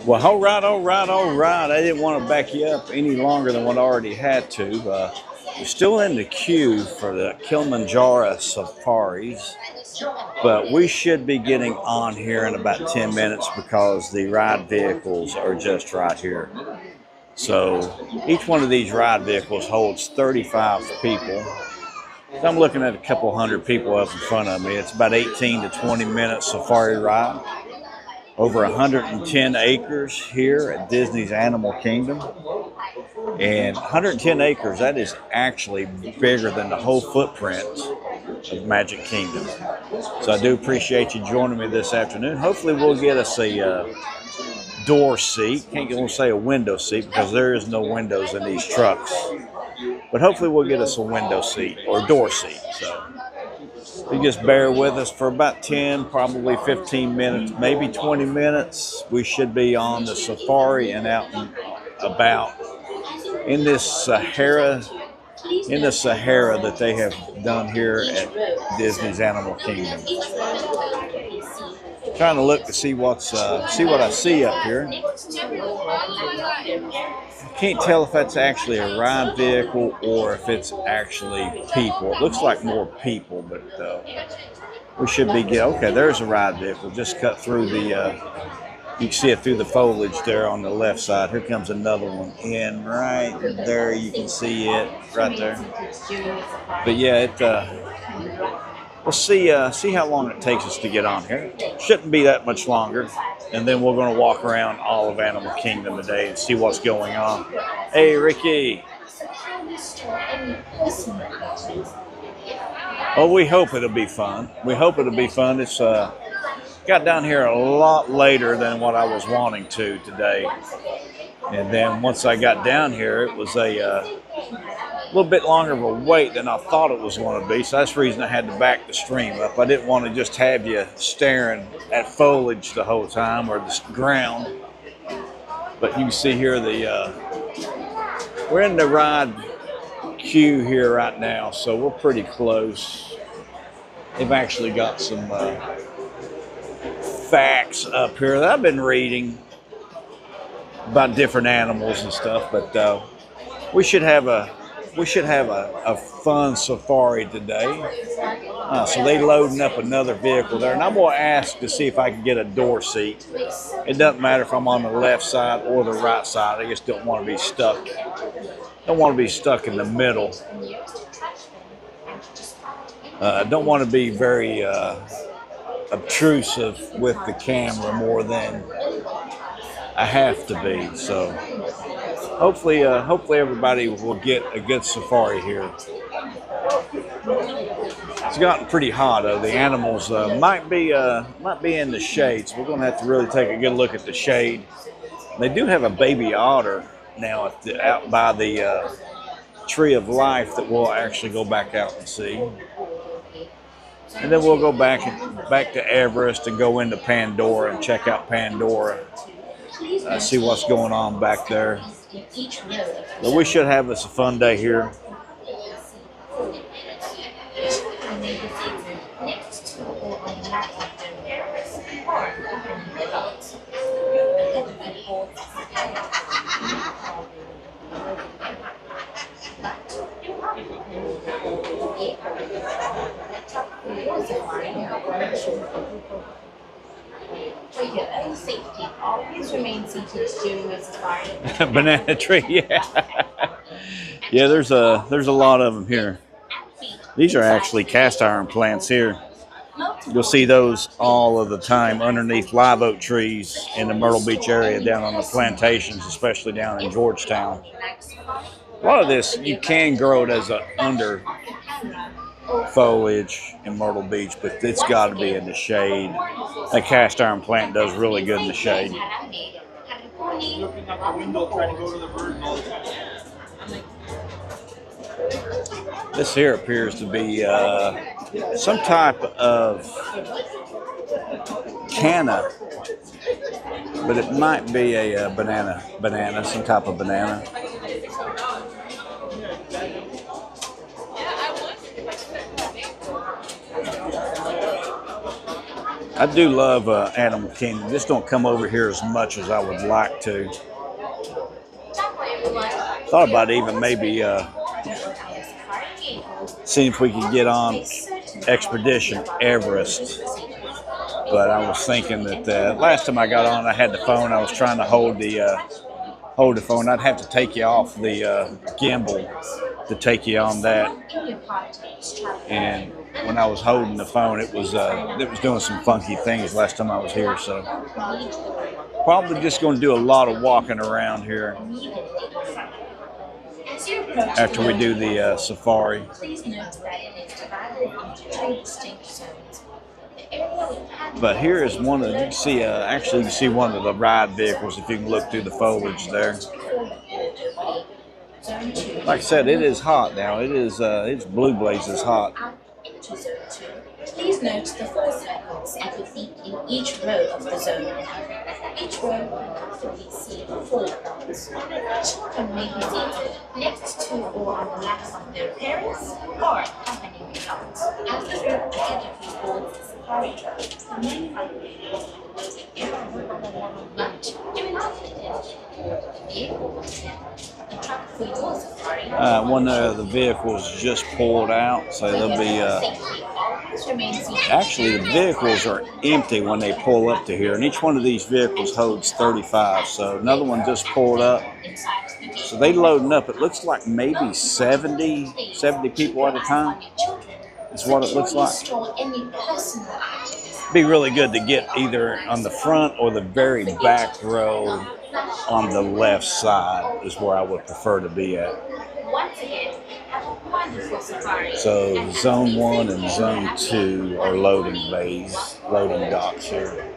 Well, all right, all right, all right. I didn't want to back you up any longer than what I already had to. We're still in the queue for the Kilimanjaro safaris, but we should be getting on here in about 10 minutes because the ride vehicles are just right here. So each one of these ride vehicles holds 35 people. So I'm looking at a couple hundred people up in front of me. It's about 18 to 20 minute safari ride. Over 110 acres here at Disney's Animal Kingdom. And 110 acres, that is actually bigger than the whole footprint of Magic Kingdom. So I do appreciate you joining me this afternoon. Hopefully we'll get us a door seat. Can't say a window seat because there is no windows in these trucks. But hopefully we'll get us a window seat or door seat. So you just bear with us for about 10, probably 15 minutes, maybe 20 minutes. We should be on the safari and out and about in this Sahara, that they have done here at Disney's Animal Kingdom. Trying to look to see what I see up here. I can't tell if that's actually a ride vehicle or if it's actually people. It looks like more people, but we should be good. Okay, there's a ride vehicle. Just cut through the, you can see it through the foliage there on the left side. Here comes another one in right there. You can see it right there. But yeah, we'll see how long it takes us to get on here. Shouldn't be that much longer. And then we're going to walk around all of Animal Kingdom today and see what's going on. Hey, Ricky. Well, we hope it'll be fun. We hope it'll be fun. It's got down here a lot later than what I was wanting to today. And then once I got down here, it was a little bit longer of a wait than I thought it was going to be. So that's the reason I had to back the stream up. I didn't want to just have you staring at foliage the whole time or the ground. But you can see here we're in the ride queue here right now, so we're pretty close. They've actually got some facts up here that I've been reading about different animals and stuff, but we should have a fun safari today. So they loading up another vehicle there, and I'm going to ask to see if I can get a door seat. It doesn't matter if I'm on the left side or the right side. I just don't want to be stuck. Don't want to be stuck in the middle. Don't want to be very obtrusive with the camera more than I have to be. So hopefully everybody will get a good safari here. It's gotten pretty hot though. The animals might be in the shade, so we're going to have to really take a good look at the shade. They do have a baby otter now out by the Tree of Life that we'll actually go back out and see. And then we'll go back to Everest and go into Pandora and check out Pandora. See what's going on back there. But we should have us a fun day here. Always remain seated during the safari. Banana tree, yeah. Yeah, there's a lot of them here. These are actually cast iron plants here. You'll see those all of the time underneath live oak trees in the Myrtle Beach area down on the plantations, especially down in Georgetown. A lot of this, you can grow it as under foliage in Myrtle Beach, but it's got to be in the shade. A cast iron plant does really good in the shade. This here appears to be some type of canna, but it might be a banana, some type of banana. I do love Animal Kingdom. Just don't come over here as much as I would like to. Thought about even maybe seeing if we could get on Expedition Everest. But I was thinking that last time I got on, I had the phone. I was trying to hold the phone. I'd have to take you off the gimbal to take you on that. And when I was holding the phone, it was doing some funky things last time I was here. So probably just going to do a lot of walking around here after we do the safari. But here is one of, you can see, actually you can see one of the ride vehicles if you can look through the foliage there. Like I said, it is hot now. It is, it's blue blazes hot. Please note the 4 circles at your feet in each row of the zone. Each row will actively see 4 dots. Children may be seated next to or on the laps of their parents or accompanying the dots. As the group ahead of you boards the safari truck, the main front but do not attend the vehicle will attend the truck for your safari. One of the vehicles just pulled out, so there'll be actually the vehicles are empty when they pull up to here, and each one of these vehicles holds 35. So another one just pulled up, so they loading up. It looks like maybe 70 people at a time is what it looks like. Be really good to get either on the front or the very back row on the left side is where I would prefer to be at. So Zone 1 and Zone 2 are loading bays, loading docks here.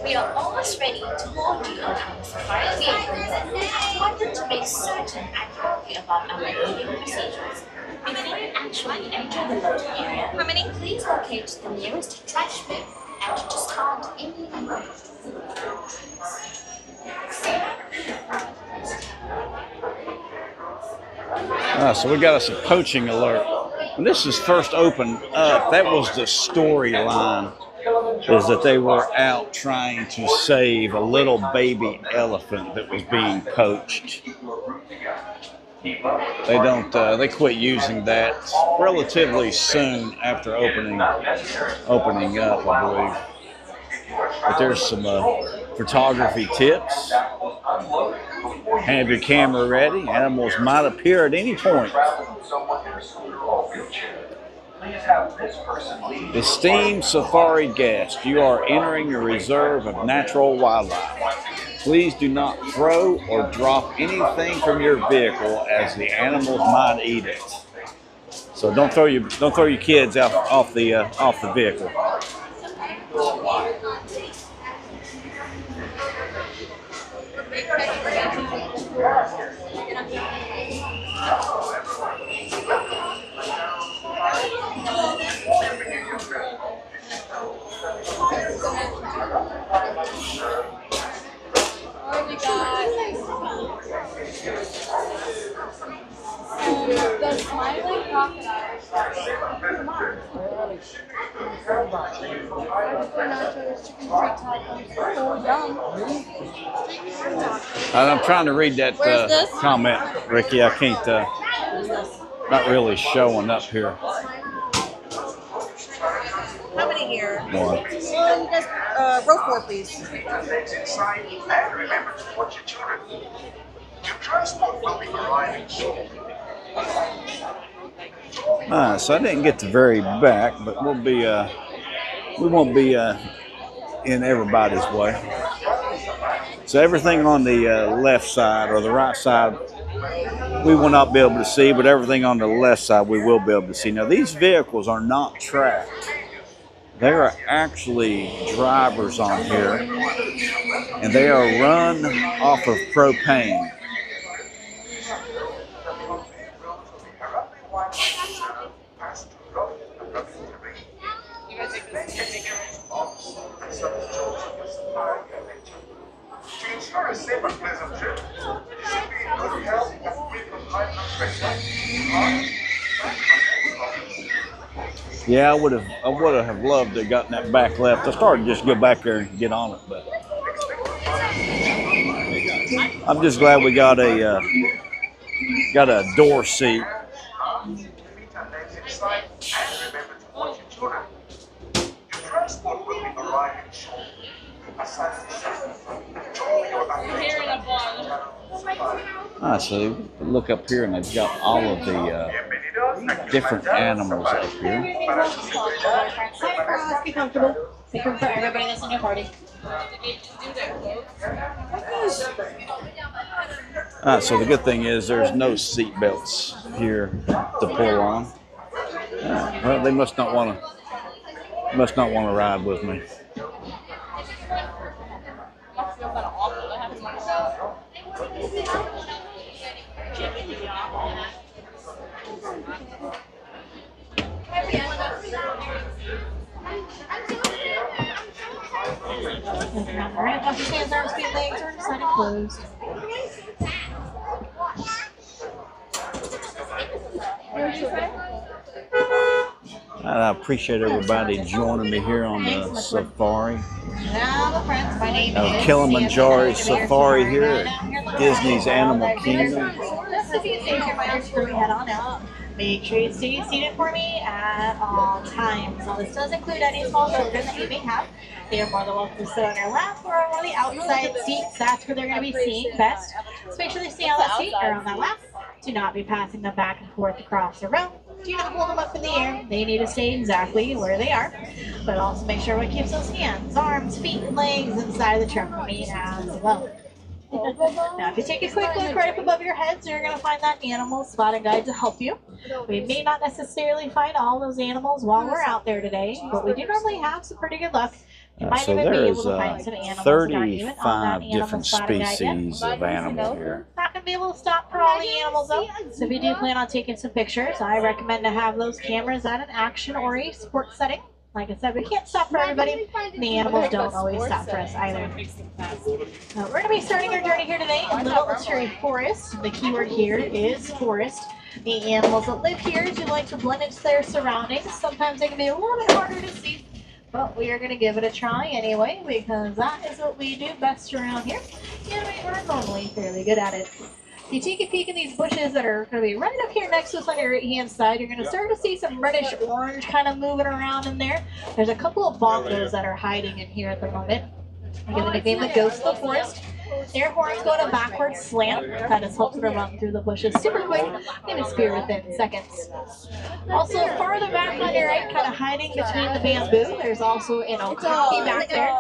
We are almost ready to load you on our safari vehicle. I wanted to make certain I'm happy about our loading procedures. Before you actually enter the loading area, please locate the nearest trash bin and discard any unwanted food. So we got us a poaching alert. When this was first opened up, that was the storyline, is that they were out trying to save a little baby elephant that was being poached. They quit using that relatively soon after opening up, I believe. But there's some photography tips. Have your camera ready. Animals might appear at any point. Esteemed safari guest, you are entering a reserve of natural wildlife. Please do not throw or drop anything from your vehicle, as the animals might eat it. So don't throw your kids out off the vehicle. The smiling crocodile. I'm trying to read that comment, Ricky. I can't. Not really showing up here. How many here? One. You guys, row 4, please. So I didn't get the very back, but we won't be in everybody's way. So everything on the left side or the right side, we will not be able to see, but everything on the left side we will be able to see. Now these vehicles are not tracked. There are actually drivers on here, and they are run off of propane. To ensure a safe and pleasant trip, you should be in good health and free from high blood pressure. Yeah, I would have loved to have gotten that back left. I started to just go back there and get on it, but I'm just glad we got a door seat. So look up here, and they've got all of the different animals up here. Be comfortable. Be comfortable for everybody that's in your party. So the good thing is there's no seat belts here to pull on. Well, they must not want to ride with me. Alright, wash your hands, arms, feet, legs are side and closed. I appreciate everybody joining me here on the safari. Now, friends, my name is Kilimanjaro Safari here at Disney's Animal Kingdom. Just a few things reminders before we head on out. Make sure you stay seated for me at all times. Now, this does include any small children that you may have. They are more than welcome to sit on your lap or on one of the outside seats. That's where they're going to be seeing best. So make sure they stay on that seat or on that lap. Do not be passing them back and forth across the room. Do not hold them up in the air. They need to stay exactly where they are. But also make sure what keeps those hands, arms, feet, and legs inside the truck for me as well. Now, if you take a quick look right up above your heads, you're going to find that animal spotting guide to help you. We may not necessarily find all those animals while we're out there today, but we do normally have some pretty good luck. You might So even be able there's to find some animals that aren't even on that 35 animal different spotting guide yet. species of animal here. Not going to be able to stop for all the animals though. So if you do plan on taking some pictures, I recommend to have those cameras at an action or a sport setting. Like I said, we can't stop for everybody, and the animals don't always stop for us either. We're going to be starting our journey here today in Little Missouri Forest. The keyword here is forest. The animals that live here do like to blend into their surroundings. Sometimes they can be a little bit harder to see, but we are going to give it a try anyway, because that is what we do best around here, and we are normally fairly good at it. If you take a peek in these bushes that are going to be right up here next to us on your right hand side, you're going to start to see some reddish orange kind of moving around in there. There's a couple of bongos that are hiding in here at the moment. I give the nickname the Ghost of the Forest. Their horns go to backward slant. That just helps them run through the bushes super quick and disappear within seconds. Also, farther back on your right, kind of hiding between the bamboo, there's also an okapi back there.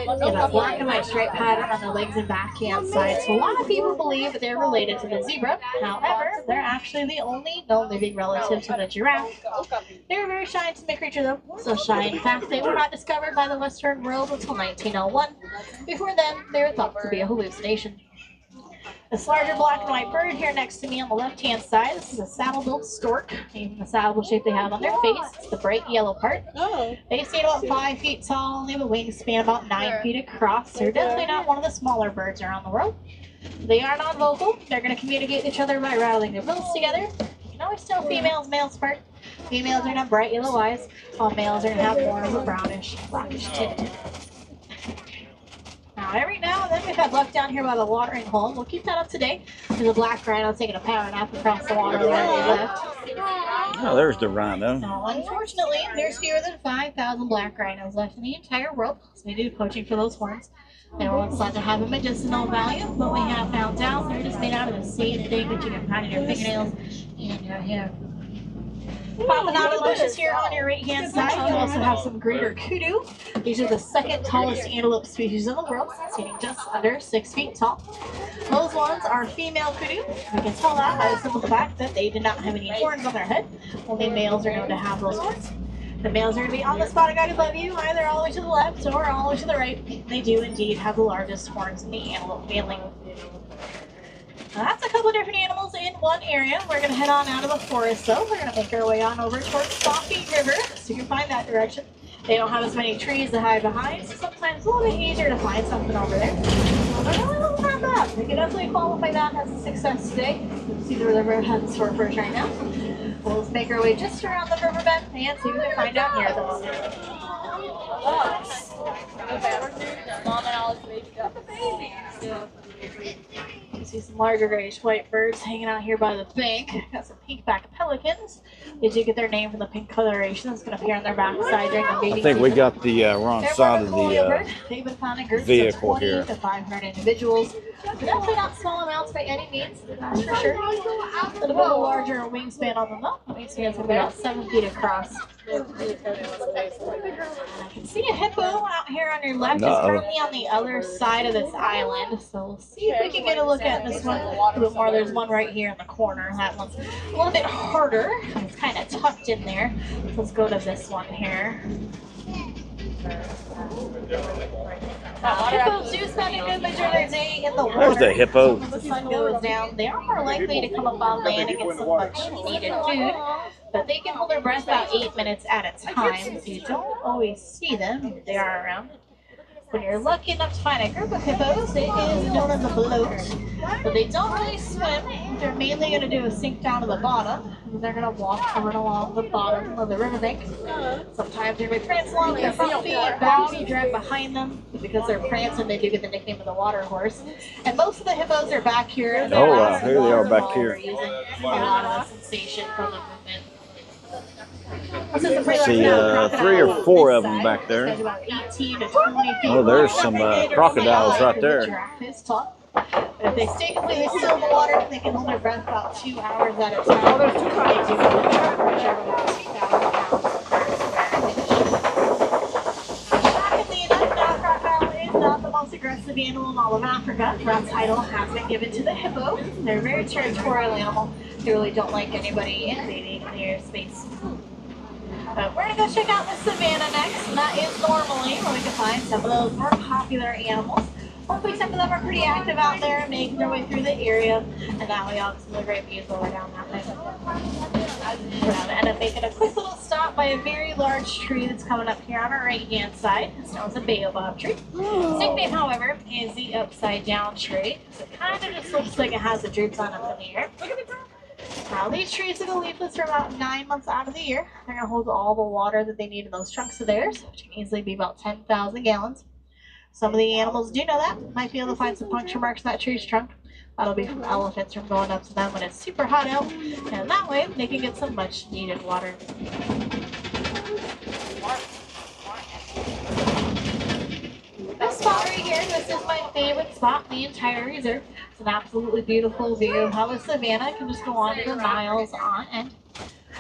And a black and white stripe pattern on the legs and backhand side. So a lot of people believe that they're related to the zebra. However, they're actually the only known living relative to the giraffe. They're a very shy and timid creature though. So shy in fact, they were not discovered by the Western world until 1901. Before then, they were thought to be a hallucination. This larger black and white bird here next to me on the left-hand side, this is a saddle-billed stork. Even the saddle shape they have on their face, it's the bright yellow part. They stand about 5 feet tall, and they have a wingspan about 9 feet across. They're definitely not one of the smaller birds around the world. They are non-vocal. They're going to communicate with each other by rattling their bills together. You can always tell females, males apart. Females are going to have bright yellow eyes, while males are going to have more of a brownish, blackish tint. Now, every now and then we've had luck down here by the watering hole. We'll keep that up today. There's a black rhino taking a power nap across the water where they left. Oh, there's the rhino. Now, unfortunately, there's fewer than 5,000 black rhinos left in the entire world, so we do poaching for those horns. They were once thought to have a medicinal value, but we have found out they're just made out of the same thing that you can find in your fingernails and your hair. Popping out of the bushes here on your right hand side, you also have some greater kudu. These are the second tallest antelope species in the world, sitting just under 6 feet tall. Those ones are female kudu. We can tell that by the simple fact that they did not have any horns on their head. Only males are known to have those horns. The males are going to be on the spotted guide above you, either all the way to the left or all the way to the right. They do indeed have the largest horns in the antelope family. Now that's a couple of different animals in one area. We're going to head on out of the forest though. We're going to make our way on over towards Stomping River, so you can find that direction. They don't have as many trees to hide behind, so sometimes it's a little bit easier to find something over there. But not that bad. We can definitely qualify that as a success today. Let's see the river has in store for us right now. We'll just make our way just around the riverbed and see what we can find out here at the moment. You see some larger grayish white birds hanging out here by the bank. Got some pink-backed pelicans. They do get their name from the pink coloration that's going to appear on their backside during the mating I think we season. got the wrong side of the They've been found in groups vehicle of 20 here. to 500 individuals. But definitely not small amounts by any means, that's for sure. A little bit of a larger wingspan on them though. The wingspan's going to be about 7 feet across. And I can see a hippo out here on your left. It's currently on the other side of this island. So we'll see if we can get a look at this one a little bit more. There's one right here in the corner. That one's a little bit harder. It's kind of tucked in there. Let's go to this one here. Hippos do spend a good majority of their day in the water. There's the hippo. When the sun goes down, they are more likely to come up on land and get some much needed food. But they can hold their breath about 8 minutes at a time, so you don't always see them if they are around. When you're lucky enough to find a group of hippos, it is known as a bloat. But they don't really swim. What they're mainly going to do is sink down to the bottom. And they're going to walk right along the bottom of the riverbank. Sometimes they're going to prance along with their front feet, back feet drag behind them. Because they're prancing, they do get the nickname of the water horse. And most of the hippos are back here. Oh, here they are back here. Using a lot of the sensation from the movement. See 3 or 4 of them back there. Oh, there's some crocodiles right there. If they stay completely still in the water, they can hold their breath about 2 hours at a time. They do shockingly enough, now crocodile is not the most aggressive animal in all of Africa. That title has been given to the hippo. They're a very territorial animal. They really don't like anybody invading their space. But we're going to go check out the savannah next, and that is normally where we can find some of those more popular animals. Hopefully some of them are pretty active out there, making their way through the area, and that way I'll have some of the great views while we're down that way. We're going to end up making a quick little stop by a very large tree that's coming up here on our right-hand side. It's known as a baobab tree. Its nickname, however, is the upside-down tree. So it kind of just looks like it has the droops on up in the air. Now these trees will go leafless for about 9 months out of the year. They're going to hold all the water that they need in those trunks of theirs, which can easily be about 10,000 gallons. Some of the animals do know that. Might be able to find some puncture marks in that tree's trunk. That'll be from elephants from going up to them when it's super hot out. And that way they can get some much needed water. This spot right here, this is my favorite spot in the entire reserve. It's an absolutely beautiful view of how the savannah can just go on for miles on end.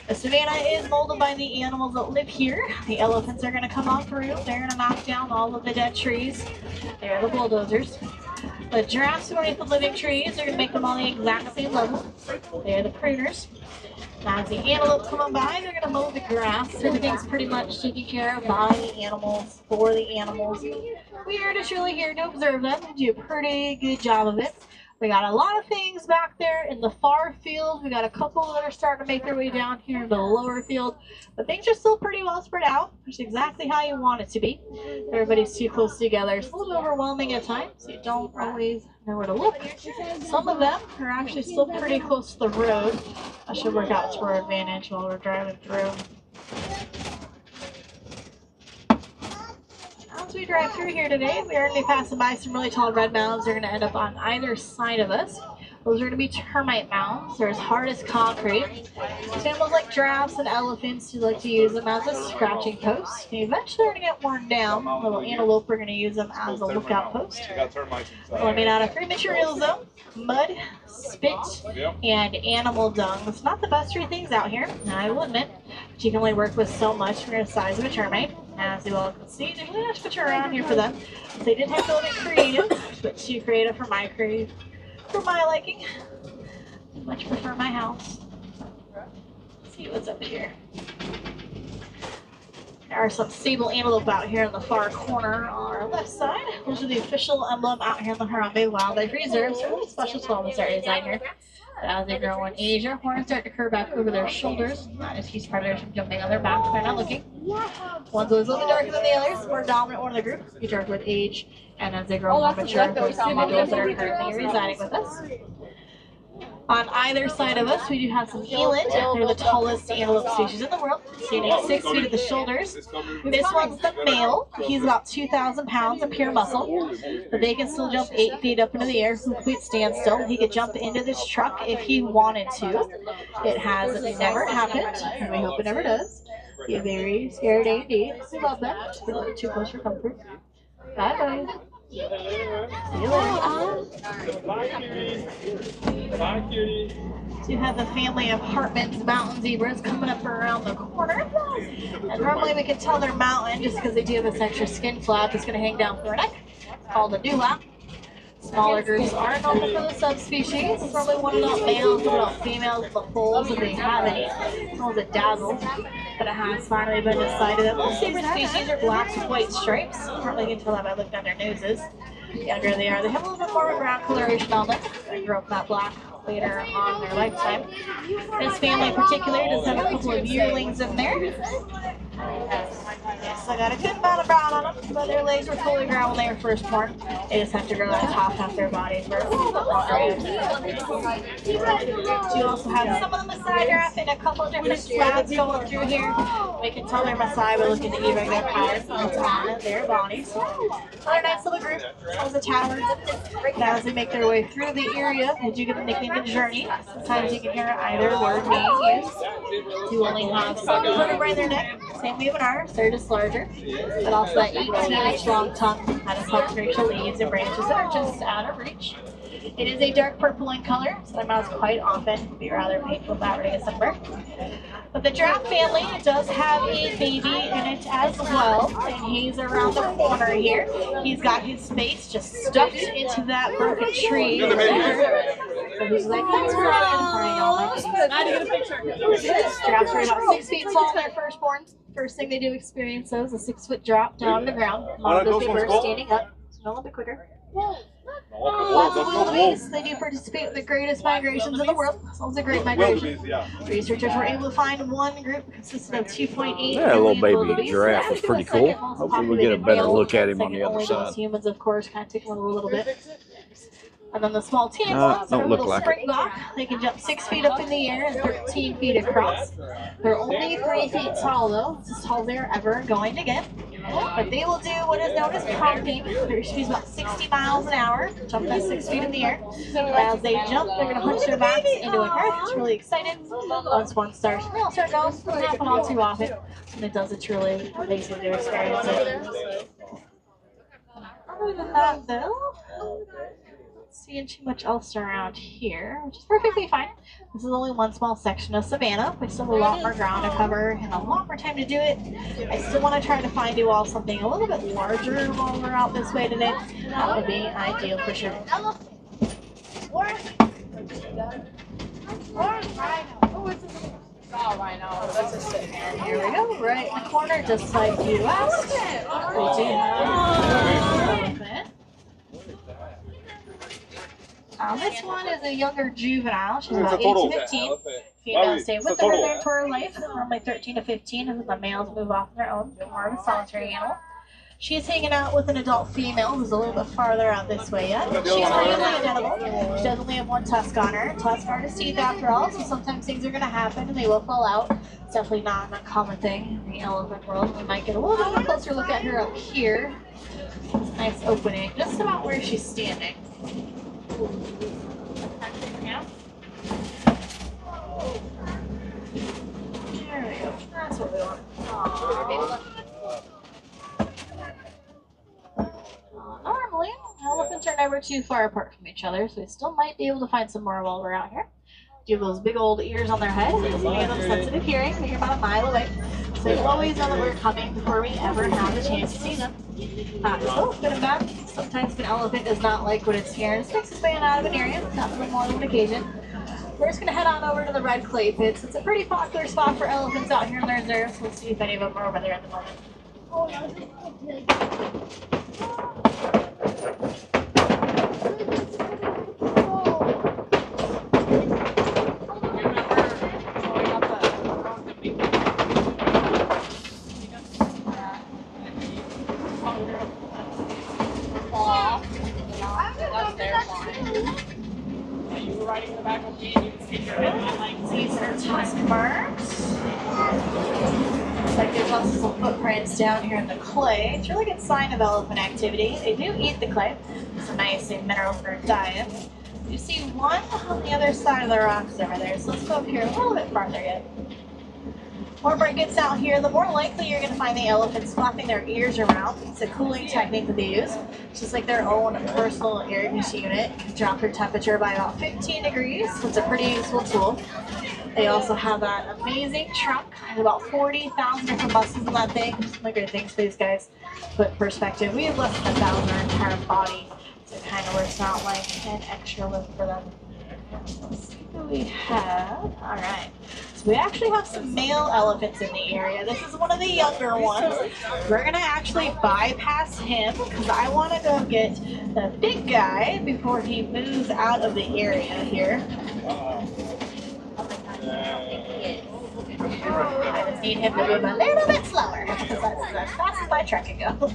The savannah is molded by the animals that live here. The elephants are going to come on through. They're going to knock down all of the dead trees. They're the bulldozers. The giraffes who are the living trees are going to make them all the exact same level. They're the pruners. Now as the antelope come on by, they're going to mow the grass. Everything's pretty much taken care of by the animals, for the animals. We are just really here to observe them and do a pretty good job of it. We got a lot of things back there in the far field. We got a couple that are starting to make their way down here into the lower field. But things are still pretty well spread out, which is exactly how you want it to be. Everybody's too close together. It's a little bit overwhelming at times, so you don't always know where to look. Some of them are actually still pretty close to the road. That should work out to our advantage while we're driving through. As we drive through here today, we are going to be passing by some really tall red mounds. They're going to end up on either side of us. Those are going to be termite mounds. They're as hard as concrete. Some animals like giraffes and elephants who like to use them as a scratching post. And eventually they're going to get worn down. Little antelope are going to use them as a lookout post. They're made out of 3 materials though: mud, spit, and animal dung. It's not the best 3 things out here, I will admit, but you can only work with so much for the size of a termite. As you all can see, there's really not much around here for them. So they did have to be a little bit creative, but too creative for my liking. I much prefer my house. Let's see what's up here. There are some sable antelope out here in the far corner on our left side. Those are the official emblem out here in the Harambe Wildlife Reserve. So really special to all this area out here. But as they grow in age, their horns start to curve back over their shoulders. That is keeps predators from jumping on their back when they're not looking. One's always a little bit darker than the others. More dominant one of the group. Get darker with age, and as they grow more mature, those individuals that are currently residing with us. On either side of us, we do have some eland. They're the tallest antelope species in the world, standing 6 feet at the shoulders. This one's the male. He's about 2,000 pounds of pure muscle, but they can still jump 8 feet up into the air, complete standstill. He could jump into this truck if he wanted to. It has never happened, and we hope it never does. Be a very scary day indeed. We love them. Just a little too close for comfort. Bye bye. See you later. Bye, cutie. So you have the family of Hartman's mountain zebras coming up around the corner. And normally we can tell they're mountain just because they do have this extra skin flap that's going to hang down for their neck. It's called a dewlap. Smaller groups are normal for the subspecies. It's normally one adult males, one adult females, the foals if they have any. It's called a dazzle. But it has finally been decided that most zebra species are black with white stripes. Partly you can tell that by looking at their noses. The younger they are, they have a little bit more of a ground coloration on them. They grow up that black later on in their lifetime. This family in particular does have a couple of yearlings in there. Yes, I got a good amount of brown on them, but their legs were fully grown when they were first born. They just have to grow that top half of their body for a little bit longer. You also have some of them Maasai giraffe and a couple of different slabs going through here. We can tell they're Maasai by looking at even their patterns on their bodies. Another nice little group of the towers. Now as they make their way through the area, they do get the nickname of Journey. Sometimes you can hear either word being used. Do only have some vertebrae in their neck, same way with ours, they're just larger. But also that 18-inch long tongue that is helped reach the leaves and branches that are just out of reach. It is a dark purple in color, so their mouths quite often can be rather painful if that were to get sunburned. But the giraffe family does have a baby in it as well, and he's around the corner here. He's got his face just stuffed into that broken tree over there. So he's like, thanks for crying all night. I had to get a picture. Giraffes are about 6 feet tall when they're firstborn. First thing they do experience those is a 6-foot drop down to the ground. Mom does give birth standing up, so a little bit quicker. Lots of wildebeest. They do participate in the greatest migrations in the world. So it's a great migration. Researchers were able to find one group consisting of 2.8 Yeah, a little baby wildebeest. giraffe was pretty cool. Hopefully we get a better look at him on the other side. Humans, of course, kind of take one a little bit. And then the small tan No, ones are don't a look little like it. springbok. They can jump 6 feet up in the air and 13 feet across. They're only 3 feet tall, though. It's as tall as they're ever going to get. But they will do what is known as pumping. Their speed is about 60 miles an hour, jumping at 6 feet in the air. As they jump, they're going to hunch their backs into an earth. It's really exciting. Once one starts, they all start going. It doesn't happen all too often. And it does, it's really amazing to experience it. Other than that, though, seeing too much else around here, which is perfectly fine. This is only one small section of Savannah. We still have a lot more ground to cover and a lot more time to do it. I still want to try to find you all something a little bit larger while we're out this way today. That would be ideal for sure. And here we go, right in the corner, just like you asked. We do have an elephant. This one is a younger juvenile. She's about 8 to 15. Females stay with her their entire life, normally 13 to 15, and the males move off on their own, more of a solitary animal. She's hanging out with an adult female who's a little bit farther out this way yet. She's really identical. She does only have one tusk on her. Tusks aren't his teeth after all, so sometimes things are going to happen and they will fall out. It's definitely not an uncommon thing in the elephant world. We might get a little bit of a closer look at her up here. It's a nice opening, just about where she's standing. Yeah. There we go. That's what we want. Normally, elephants are never too far apart from each other, so we still might be able to find some more while we're out here. Do have those big old ears on their head. They have sensitive hearing. They're about a mile away. So they always know that we're coming before we ever have the chance to see them. So, good and bad. Sometimes an elephant does not like what it's hearing. It makes its way out of an area. Not for more than one occasion. We're just gonna head on over to the red clay pits. It's a pretty popular spot for elephants out here in the reserve, so we'll see if any of them are over there at the moment. These are tusk marks. Looks like there's also some footprints down here in the clay. It's a really good sign of elephant activity. They do eat the clay. Some nice minerals in their diet. You see one on the other side of the rocks over there. So let's go up here a little bit farther yet. The warmer it gets out here, the more likely you're going to find the elephants flapping their ears around. It's a cooling technique that they use. It's just like their own personal air conditioning unit. It can drop their temperature by about 15 degrees. So it's a pretty useful tool. They also have that amazing trunk. There's about 40,000 different muscles in that thing. Some great things for these guys. Put in perspective, we have less than 1,000 our entire body. So it kind of works out like an extra lift for them. Let's see what we have. All right. So we actually have some male elephants in the area. This is one of the younger ones. We're going to actually bypass him because I want to go get the big guy before he moves out of the area here. I just need him to move a little bit slower because that's as fast as my truck can go.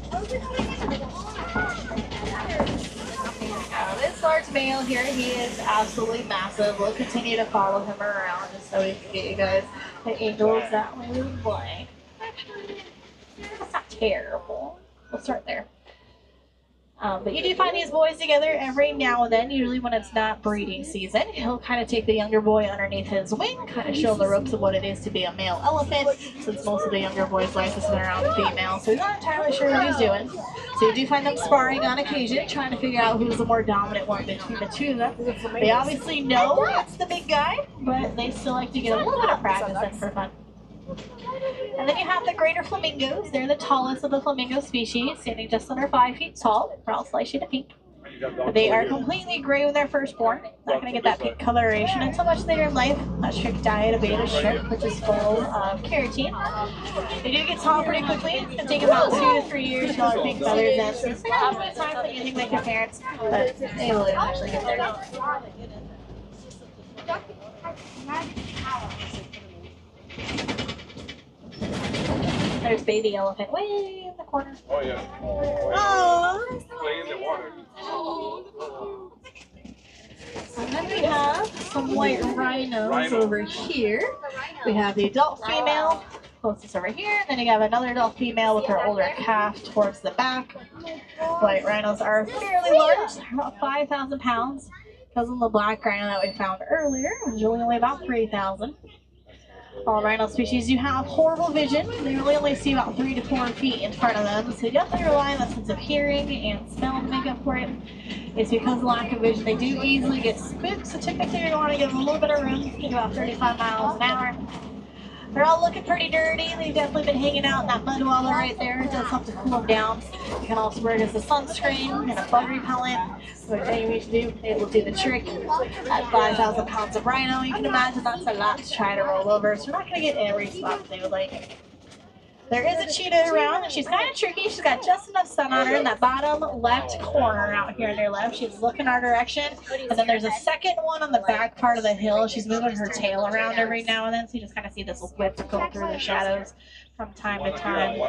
This large male here, he is absolutely massive. We'll continue to follow him around just so we can get you guys the angles that we would like. Actually, that's not terrible. We'll start there. But you do find these boys together every now and then, usually when it's not breeding season. He'll kind of take the younger boy underneath his wing, kind of show the ropes of what it is to be a male elephant, since most of the younger boy's life is around female, so he's not entirely sure what he's doing. So you do find them sparring on occasion, trying to figure out who's the more dominant one between the two of them. They obviously know it's the big guy, but they still like to get a little bit of practice in for fun. And then you have the greater flamingos. They're the tallest of the flamingo species, standing just under 5 feet tall. We're all slight shade of pink. But they are completely gray when they're first born. Not going to get that pink coloration until much later in life. A strict diet of beta shrimp, which is full of keratin. They do get tall pretty quickly. It's going to take about 2 to 3 years to all their pink feathers in. So it's not a bit of time that you think like your parents, but they will eventually get there. There's baby elephant way in the corner. Oh, yeah. Oh. Play in the water. And then we have some white rhinos over here. We have the adult female closest over here. And then you have another adult female with her older calf towards the back. White rhinos are fairly large, about 5,000 pounds. Because of the black rhino that we found earlier, was really only about 3,000. All rhino species do have horrible vision. They really only see about 3 to 4 feet in front of them, so you definitely rely on that sense of hearing and smell to make up for it. It's because of lack of vision. They do easily get spooked, so typically you're going to want to give them a little bit of room, get about 35 miles an hour. They're all looking pretty dirty. They've definitely been hanging out in that mud wallow right there. It does help to cool them down. You can also wear it as a sunscreen and a bug repellent. Whatever you need to do, it will do the trick. At 5,000 pounds of rhino, you can imagine that's a lot to try to roll over. So we're not going to get every spot they would like. There is a cheetah around, and she's kind of tricky. She's got just enough sun on her in that bottom left corner out here in their left. She's looking our direction. And then there's a second one on the back part of the hill. She's moving her tail around every now and then, so you just kind of see this whip go through the shadows from time to time.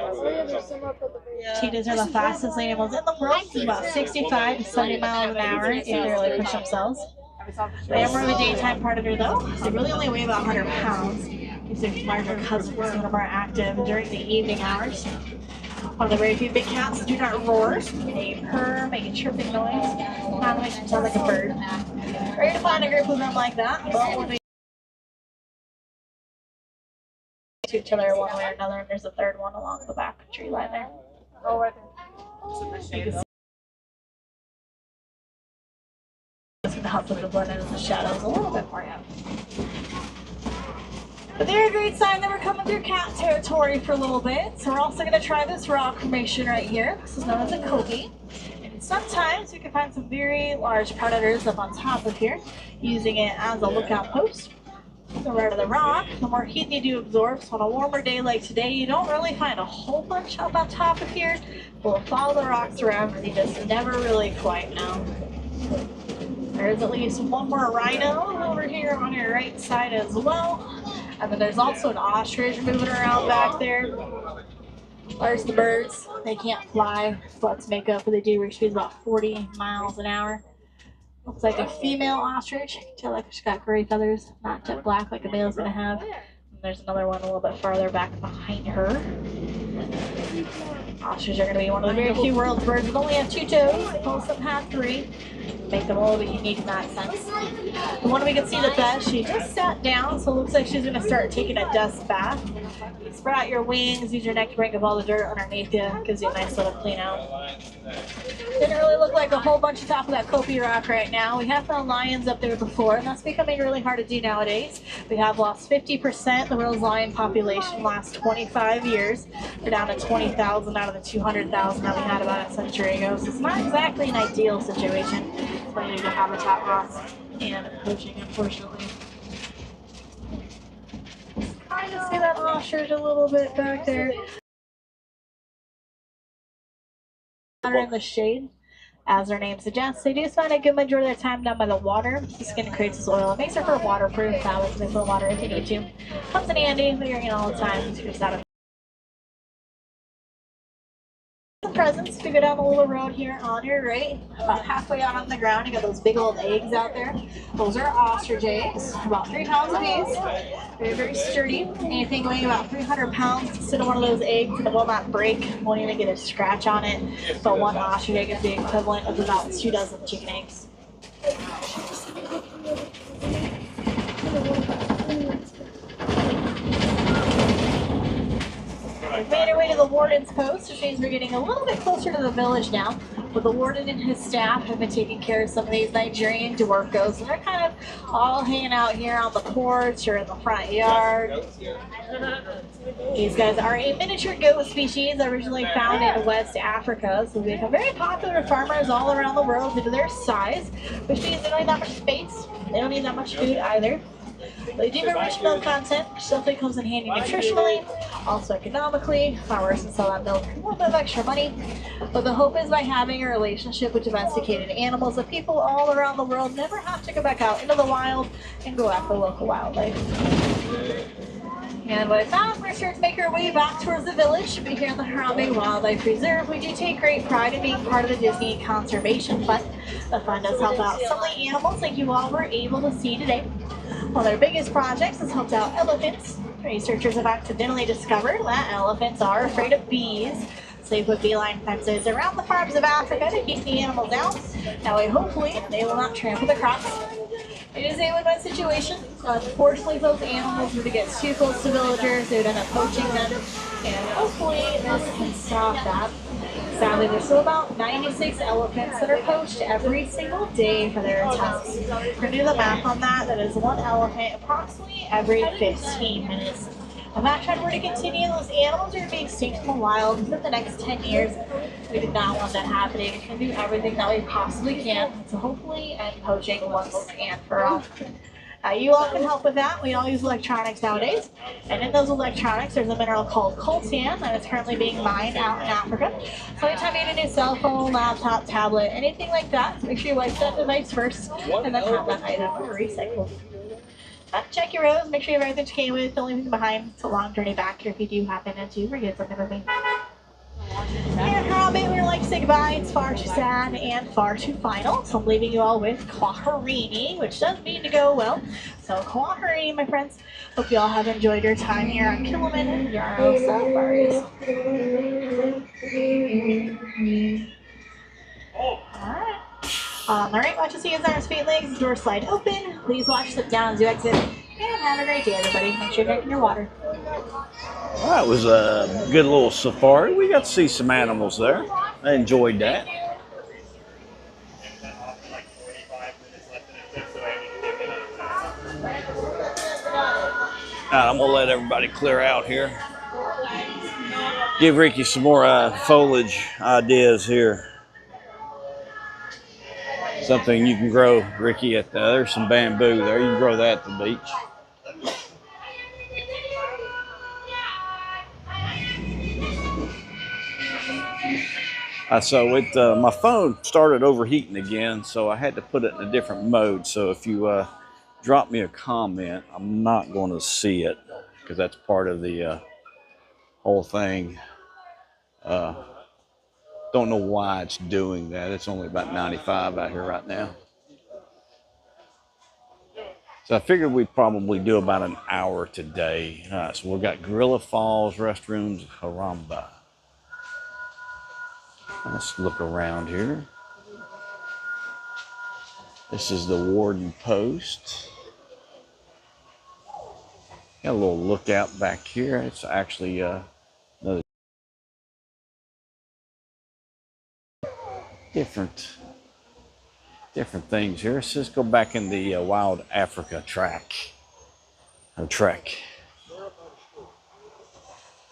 Cheetahs are the fastest animals in the world. It's about 65 to 70 miles an hour if they really push themselves. They are more of a daytime predator though. They really only weigh about 100 pounds. These are larger cousins that are more active during the evening hours. One of the very few big cats do not roar. They purr, make a chirping noise. Kind of makes them sound like a bird. Rare to find a group of them like that, but when we to each other one way or another, and there's a third one along the back tree line there. Oh, right there. You can see the help with the blend into the shadows a little bit more, yeah. But they're a great sign that we're coming through cat territory for a little bit. So we're also going to try this rock formation right here. This is known as a copy. And sometimes we can find some very large predators up on top of here, using it as a lookout post. The redder the rock, the more heat they do absorb. So on a warmer day like today, you don't really find a whole bunch up on top of here. We'll follow the rocks around because you just never really quite know. There's at least one more rhino over here on your right side as well. And then there's also an ostrich moving around back there. There's the birds. They can't fly, but to make up for they do reach speeds about 40 miles an hour. Looks like a female ostrich. You can tell like she's got gray feathers, not jet black like a male's gonna have. And there's another one a little bit farther back behind her. Ostriches are gonna be one of the very few world's birds that only have 2 toes. Most of them have 3. Make them a little bit unique in that sense. The one we can see the best, she just sat down, so it looks like she's gonna start taking a dust bath. You spread out your wings, use your neck to break up all the dirt underneath you. Gives you a nice little clean out. Didn't really look like a whole bunch on top of that Kopi rock right now. We have found lions up there before, and that's becoming really hard to do nowadays. We have lost 50% of the world's lion population in the last 25 years. We're down to 20,000 out of the 200,000 that we had about a century ago. So it's not exactly an ideal situation for the habitat loss and poaching, unfortunately. Kind of see that ostrich a little bit back there. In the shade, as their name suggests, they do spend a good majority of their time down by the water. The skin creates this oil. It makes it for waterproof. That way, they put water if you need to. Comes in handy, but you're in all the time. It's just out of presents. If you go down the little road here on your right, about halfway out on the ground, you got those big old eggs out there. Those are ostrich eggs, about 3 pounds apiece. Very, very sturdy. Anything weighing about 300 pounds to sit on one of those eggs and it will not break. Won't even get a scratch on it. But one ostrich egg is the equivalent of about 2 dozen chicken eggs. We've made our way to the warden's post, which means we're getting a little bit closer to the village now. But the warden and his staff have been taking care of some of these Nigerian dwarfos, and they're kind of all hanging out here on the porch or in the front yard. These guys are a miniature goat species originally found in West Africa, so they become very popular with farmers all around the world due to their size, which means they don't need that much space. They don't need that much food either. They do have rich milk content, which definitely comes in handy nutritionally, also economically. Farmers can sell that milk for a little bit of extra money. But the hope is by having a relationship with domesticated animals that people all around the world never have to go back out into the wild and go after local wildlife. And what I found, we're starting to make our way back towards the village. But here in the Harambe Wildlife Reserve, we do take great pride in being part of the Disney Conservation Fund. The fund does help out some of the animals like you all were able to see today. One of their biggest projects has helped out elephants. Researchers have accidentally discovered that elephants are afraid of bees. So they put beeline fences around the farms of Africa to keep the animals out. That way, hopefully, they will not trample the crops. It is a win-win situation. Unfortunately, if those animals were to get too close to villagers, they would end up poaching them. And hopefully, this can stop that. Sadly, there's still about 96 elephants that are poached every single day for their attempts. We're going to do the math on that. That is 1 elephant approximately every 15 minutes. If that trend were to continue, those animals are going to be extinct from the wild within the next 10 years. We do not want that happening. We can do everything that we possibly can to hopefully end poaching once and for all. You all can help with that. We all use electronics nowadays. And in those electronics, there's a mineral called coltan that is currently being mined out in Africa. So anytime you need a new cell phone, laptop, tablet, anything like that, make sure you wipe that device first and then have that item recycled. Check your rows, make sure you have everything you came with, don't leave anything behind. It's a long journey back here if you do happen to forget something with me. And Harambe, we would like to say goodbye. It's far too sad and far too final. So I'm leaving you all with Kwaherini, which does mean to go well. So Kwaherini, my friends. Hope you all have enjoyed your time here on Kilimanjaro Safaris. Alright. Alright, watch us see you on our feet, legs, door slide open. Please watch, sit down as you exit. And have a great day, everybody. Make sure you're drinking your water. Well, that was a good little safari. We got to see some animals there. I enjoyed that. I'm going to let everybody clear out here. Give Ricky some more foliage ideas here. Something you can grow, Ricky, there's some bamboo there. You can grow that at the beach. So my phone started overheating again, so I had to put it in a different mode. So if you drop me a comment, I'm not going to see it because that's part of the whole thing. Don't know why it's doing that. It's only about 95 out here right now. So I figured we'd probably do about an hour today. So we've got Gorilla Falls, restrooms, Haramba. Let's look around here. This is the Warden Post. Got a little lookout back here. It's actually another different things here. Let's just go back in the Wild Africa trek.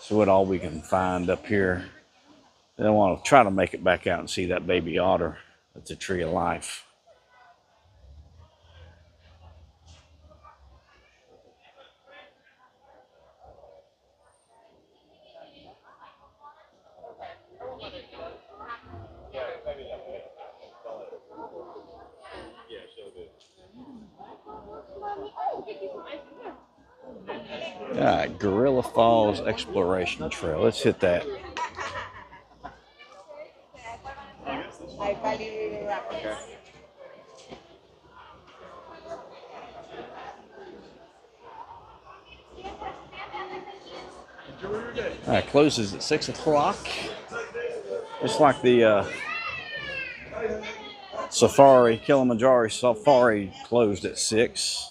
So what all we can find up here. Then I want to try to make it back out and see that baby otter. That's a tree of life. All right, Gorilla Falls Exploration Trail. Let's hit that. All right, closes at 6 o'clock. Just like the Kilimanjaro Safari closed at 6.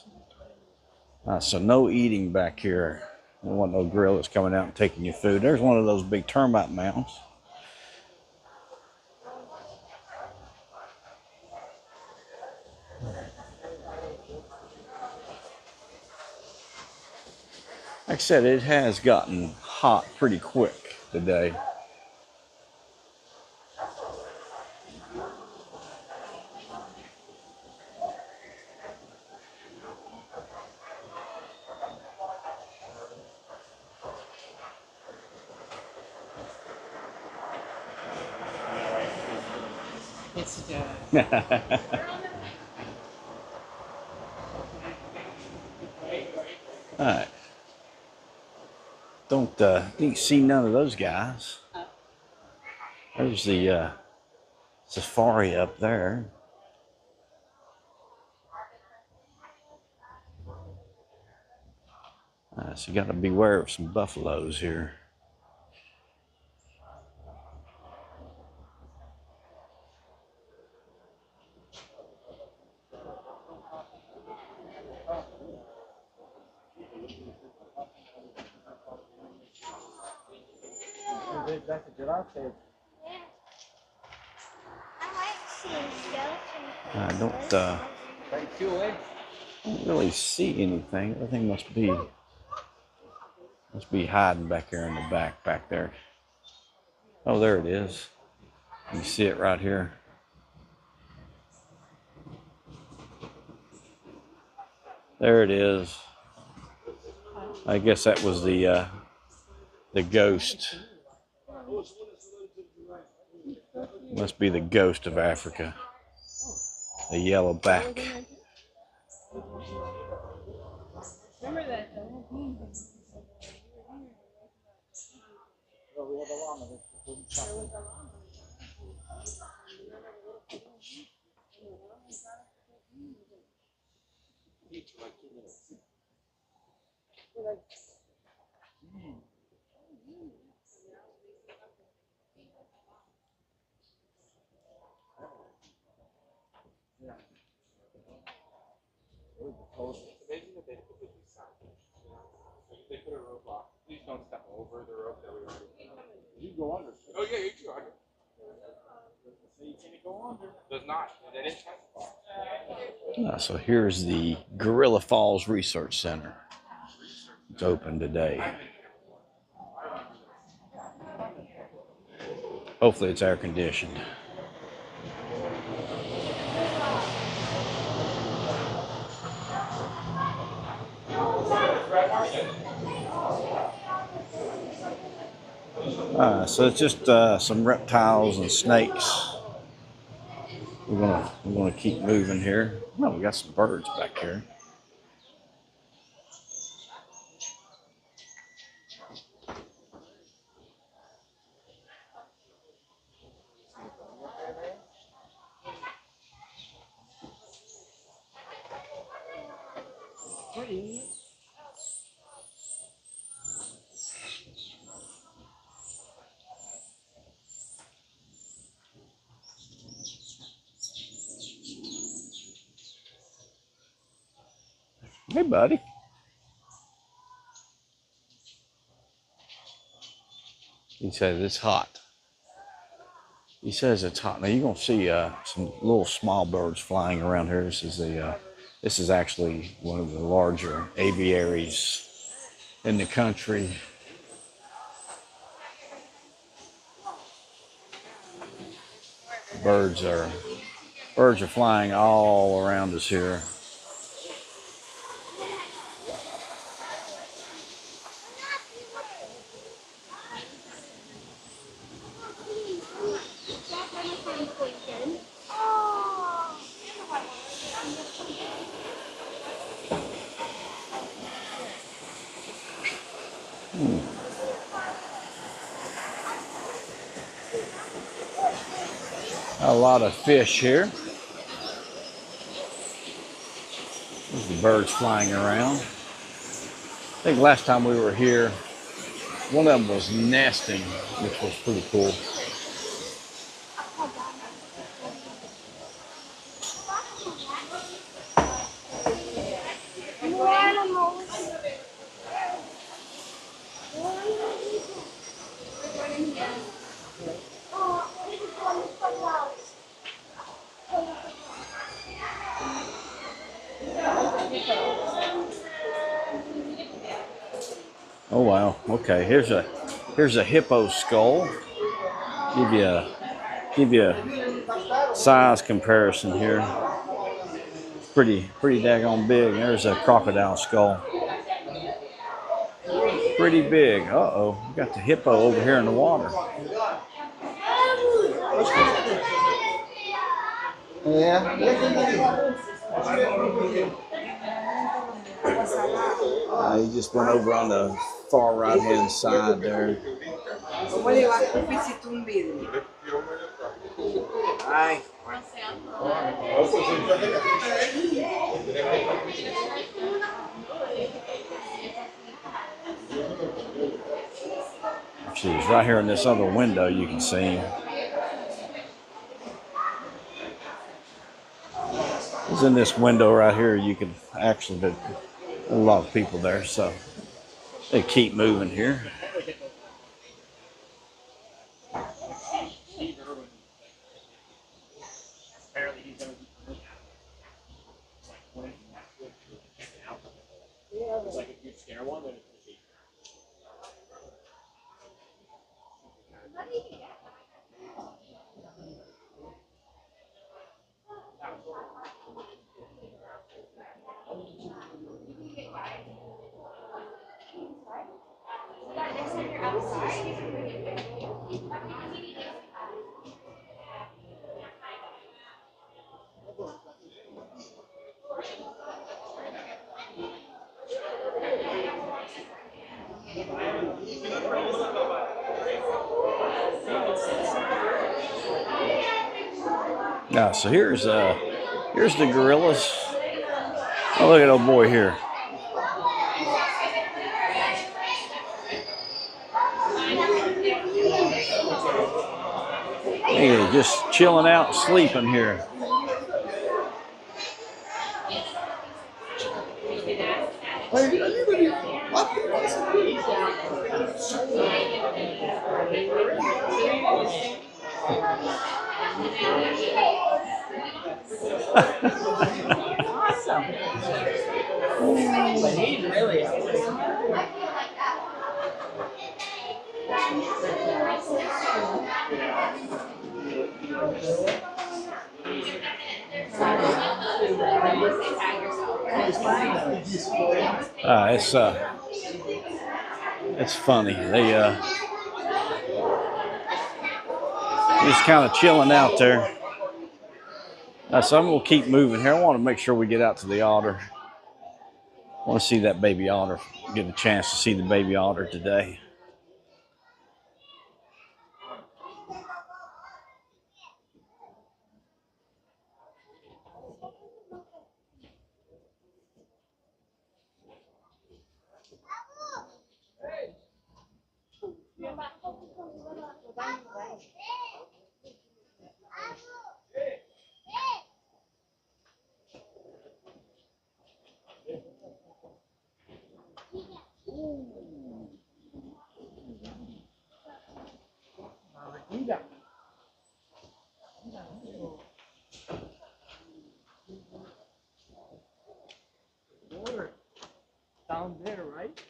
So no eating back here. There wasn't no gorillas coming out and taking your food. There's one of those big termite mounds. Like I said, it has gotten hot pretty quick today. All right. Didn't see none of those guys. There's the safari up there. So you got to beware of some buffaloes here. I don't really see anything. Everything must be hiding back there in the back there. Oh, there it is. You see it right here. There it is. I guess that was the ghost. Must be the ghost of Africa. The yellowback. Remember that? They put a roadblock. Please don't step over the rope that we already. You can go under. Oh yeah, you can go under. So you can't go under. Does not. They didn't specify. So here's the Gorilla Falls Research Center. It's open today. Hopefully it's air conditioned. So it's just some reptiles and snakes. We're gonna keep moving here. Oh, we got some birds back here. Hey, buddy. He says it's hot. He says it's hot. Now you're gonna see some little small birds flying around here. This is actually one of the larger aviaries in the country. Birds are flying all around us here. A lot of fish here. There's the birds flying around. I think last time we were here, one of them was nesting, which was pretty cool. Oh wow. Okay, here's a hippo skull. Give you a size comparison here. Pretty daggone big. There's a crocodile skull. Pretty big. Uh-oh. We got the hippo over here in the water. He just went over on the far right hand side there. Actually, he's right here in this other window. You can see him. He's in this window right here. You can actually, there's a lot of people there, so they keep moving here. Now, so here's the gorillas. Oh, look at old boy here. Hey, just chilling out, sleeping here. Awesome. He's really It's funny. They just kind of chilling out there. So I'm gonna keep moving here. I want to make sure we get out to the otter. I want to see that baby otter. Get a chance to see the baby otter today. Down there, right?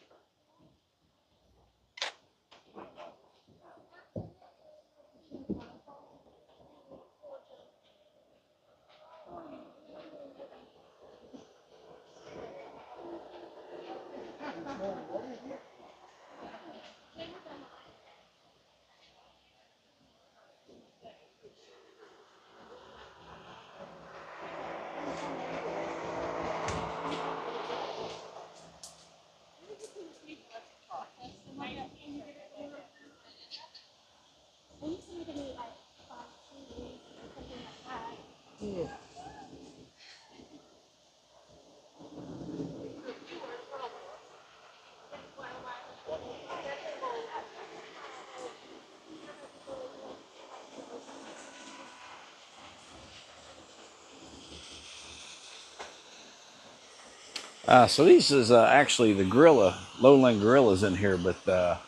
So these is actually the gorilla, lowland gorillas in here, but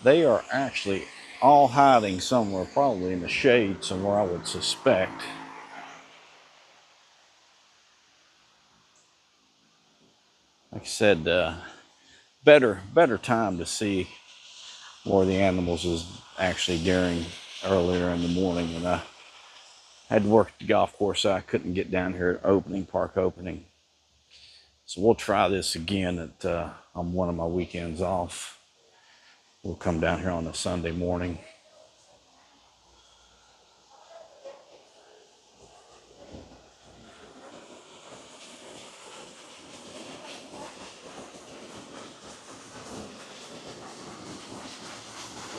they are actually all hiding somewhere, probably in the shade somewhere, I would suspect. Like I said, better time to see more of the animals is actually during earlier in the morning when I had to work at the golf course, so I couldn't get down here at park opening. So we'll try this again on one of my weekends off. We'll come down here on a Sunday morning.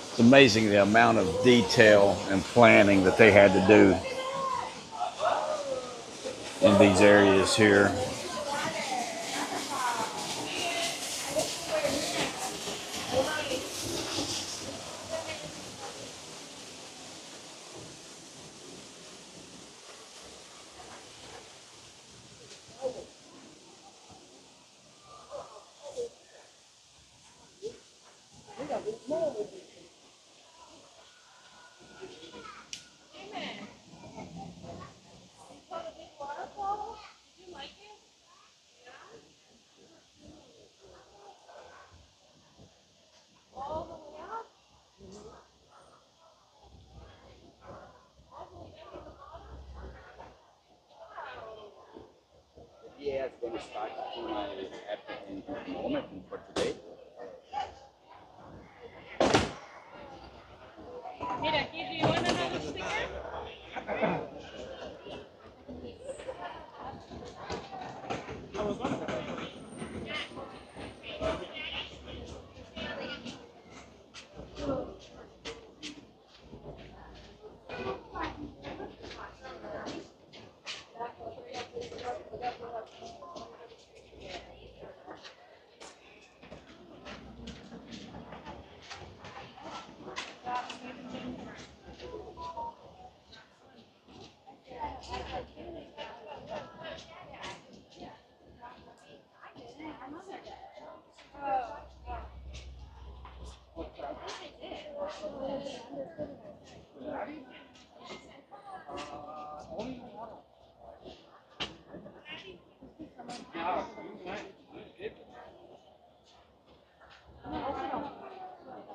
It's amazing the amount of detail and planning that they had to do in these areas here. Yeah, it's going to start in the moment for today. Mira, aquí, do you want another sticker?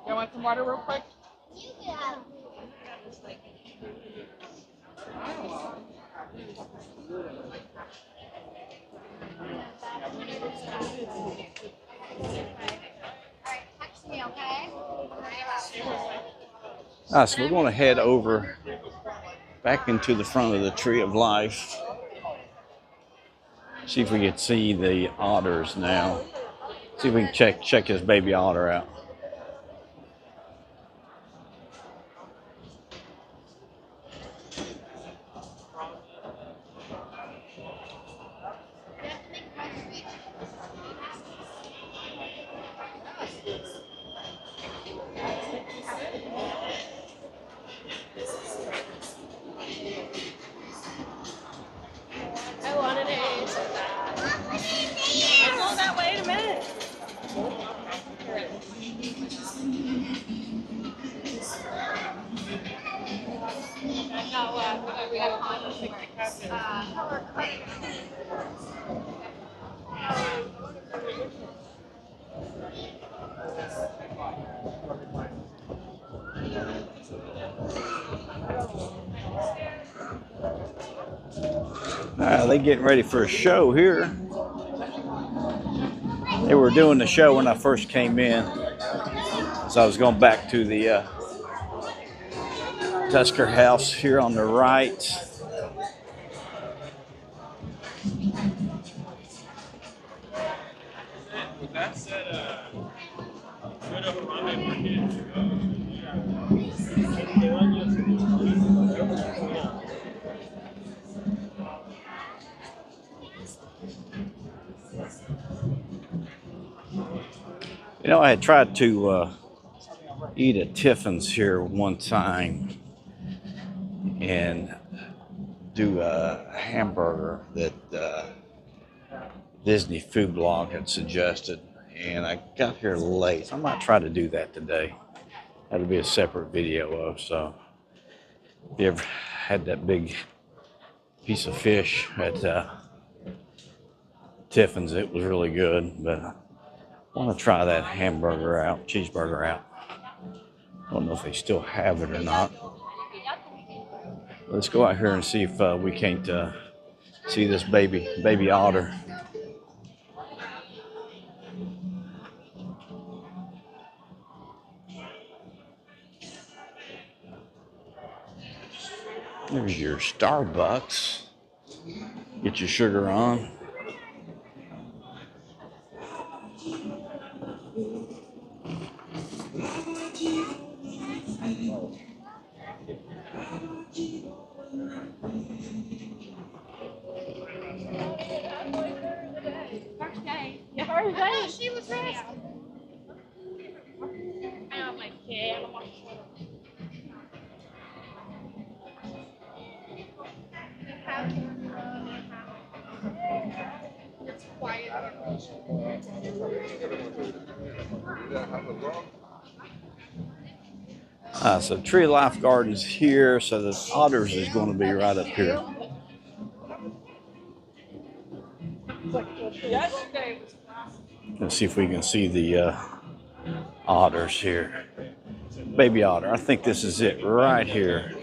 You want some water real quick? So we're going to head over back into the front of the Tree of Life. See if we can see the otters now. See if we can check this baby otter out. I wanted it so bad. I'm going that way in a minute. We had a conflict. They getting ready for a show here. They were doing the show when I first came in. So I was going back to the Tusker House here on the right. You know, I had tried to eat at Tiffin's here one time and do a hamburger that Disney Food Blog had suggested, and I got here late. So I might try to do that today. That'll be a separate video of. So if you ever had that big piece of fish at Tiffin's, it was really good, but I want to try that hamburger out, cheeseburger out. I don't know if they still have it or not. Let's go out here and see if we can't see this baby otter. There's your Starbucks. Get your sugar on. First day, she was resting. I'm like, yeah, I don't want to. It's quiet. So Tree of Life Gardens here, so the otters is going to be right up here. Yesterday was Let's see if we can see the otters here. Baby otter. I think this is it right here.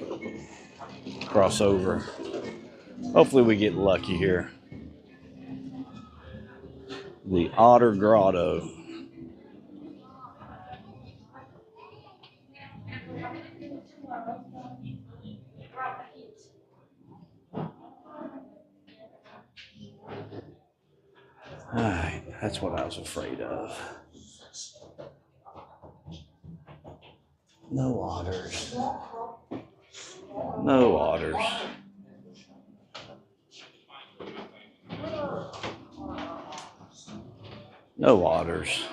Cross over. Hopefully we get lucky here. The Otter Grotto. Alright, that's what I was afraid of. No otters. No otters. No otters.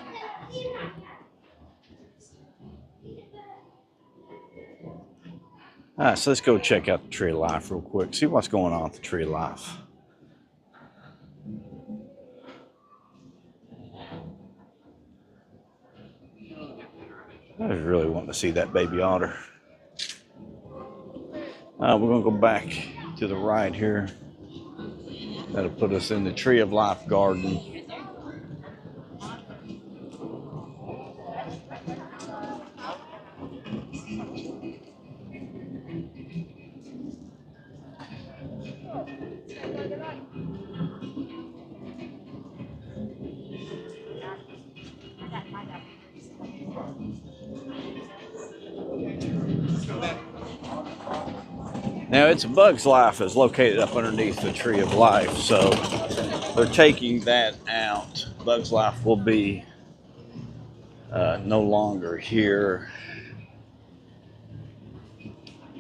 Alright, so let's go check out the Tree of Life real quick. See what's going on at the Tree of Life. I was really wanting to see that baby otter. We're going to go back to the right here. That'll put us in the Tree of Life garden. Now, it's Bug's Life is located up underneath the Tree of Life, so they're taking that out. Bug's Life will be no longer here.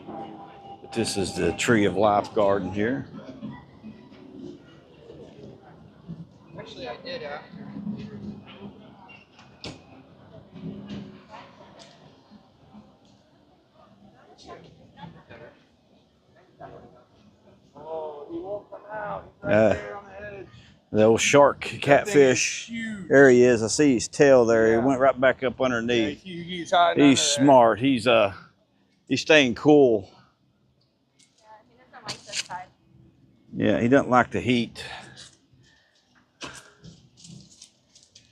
But this is the Tree of Life garden here. Actually, I did after. Oh, he won't come out. He's right there on the edge. The old shark catfish. There he is. I see his tail there. Yeah. He went right back up underneath. Yeah, he's hiding under He's there. smart. He's staying cool. Yeah, he doesn't like this side. Yeah, he doesn't like the heat.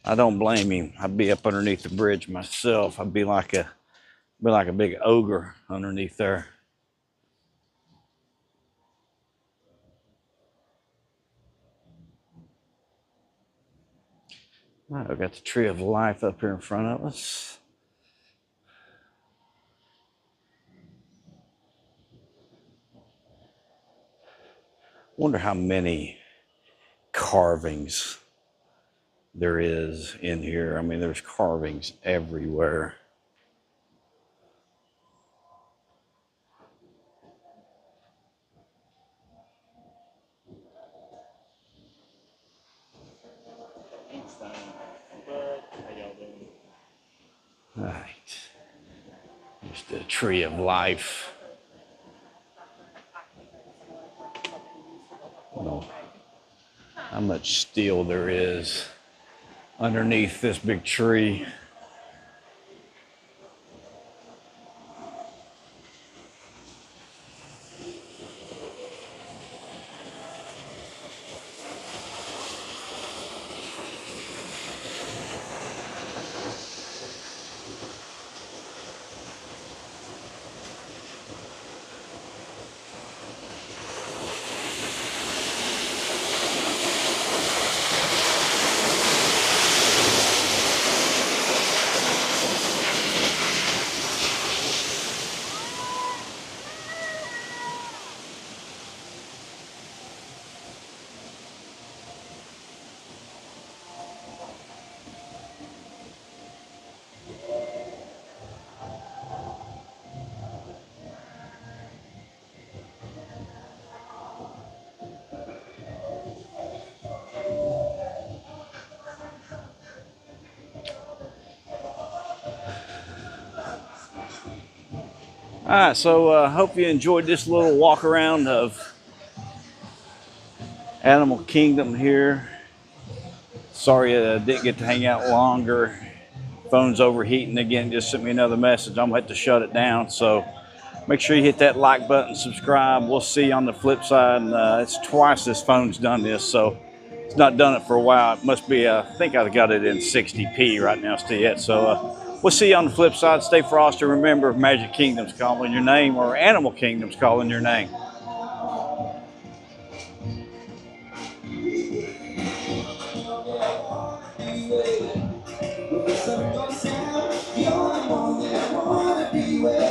I don't blame him. I'd be up underneath the bridge myself. I'd be like a big ogre underneath there. All right, I've got the Tree of Life up here in front of us. Wonder how many carvings there is in here. I mean, there's carvings everywhere. All right. Here's the Tree of Life. Oh, how much steel there is underneath this big tree. All right, so hope you enjoyed this little walk around of Animal Kingdom here. Sorry I didn't get to hang out longer. Phone's overheating again, just sent me another message. I'm gonna have to shut it down. So make sure you hit that like button, subscribe. We'll see you on the flip side. And, it's twice this phone's done this, so it's not done it for a while. It must be, I think I got it in 60p right now still yet. So we'll see you on the flip side. Stay frosty. Remember, Magic Kingdom's calling your name, or Animal Kingdom's calling your name. You're the one that I wanna be with.